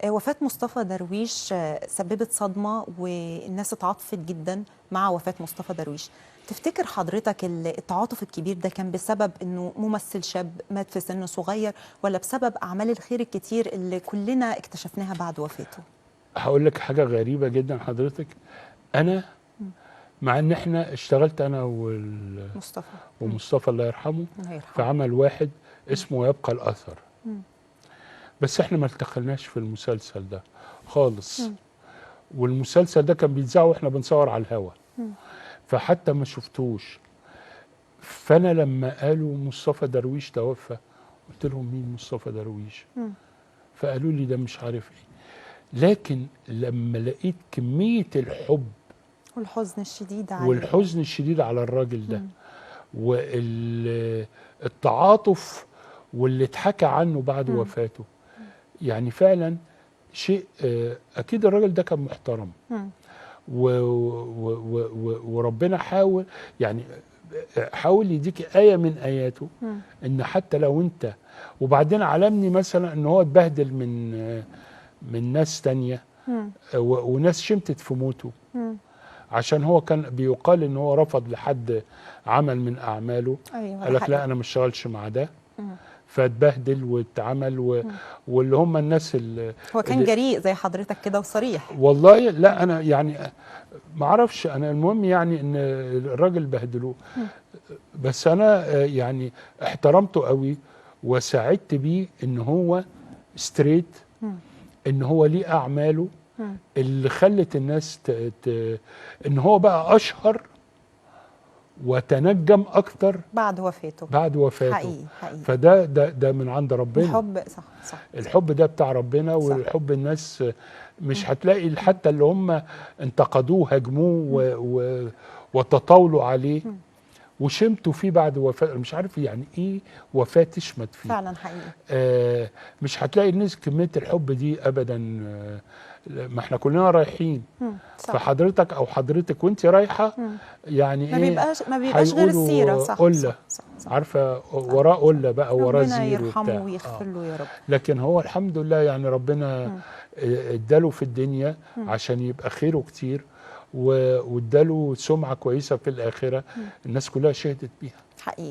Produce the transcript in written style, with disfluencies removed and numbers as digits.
وفاة مصطفى درويش سببت صدمة والناس اتعاطفت جدا مع وفاة مصطفى درويش. تفتكر حضرتك التعاطف الكبير ده كان بسبب انه ممثل شاب مات في سن صغير، ولا بسبب اعمال الخير الكتير اللي كلنا اكتشفناها بعد وفاته؟ هقول لك حاجه غريبه جدا حضرتك. انا مع ان احنا اشتغلت انا مصطفى ومصطفى الله يرحمه الله في يرحمه. عمل واحد اسمه يبقى الاثر، بس احنا ما التقيناش في المسلسل ده خالص. والمسلسل ده كان بيتذاع واحنا بنصور على الهوا، فحتى ما شفتوش. فانا لما قالوا مصطفى درويش توفى قلت لهم مين مصطفى درويش؟ فقالوا لي ده مش عارف ايه. لكن لما لقيت كمية الحب والحزن الشديد عليه والحزن الشديد على الراجل ده والتعاطف واللي اتحكى عنه بعد وفاته، يعني فعلا شيء. اكيد الراجل ده كان محترم وربنا حاول، يعني حاول يديك آية من آياته ان حتى لو انت. وبعدين علمني مثلا ان هو اتبهدل من ناس تانية وناس شمتت في موته، عشان هو كان بيقال ان هو رفض لحد عمل من اعماله. ايوه قال ده لك لا حقيقي. انا مش شغالش مع ده، فاتبهدل واتعمل واللي هم الناس هو كان جريء زي حضرتك كده وصريح. والله لا انا يعني ما اعرفش. انا المهم يعني ان الراجل بهدلوه، بس انا يعني احترمته قوي وساعدت بيه ان هو ستريت، ان هو ليه اعماله اللي خلت الناس ان هو بقى اشهر وتنجم اكتر بعد وفاته. بعد وفاته. حقيقي حقيقي. فده ده من عند ربنا. الحب صح صح. الحب ده بتاع ربنا، والحب الناس مش هتلاقي حتى اللي هم انتقدوه هاجموه وتطاولوا عليه وشمتوا فيه بعد وفاة. مش عارف يعني ايه وفاة تشمت فيه فعلا حقيقي. مش هتلاقي الناس كمية الحب دي ابدا. ما احنا كلنا رايحين، فحضرتك او حضرتك وانت رايحه يعني ما بيبقاش غير السيره. صح قله، صح. عارفه وراه قله بقى وراه ربنا زير يرحمه وبتاع. ويغفر له يا رب. لكن هو الحمد لله يعني ربنا اداله في الدنيا عشان يبقى خيره كتير، واداله سمعه كويسه في الاخره الناس كلها شهدت بيها حقيقي.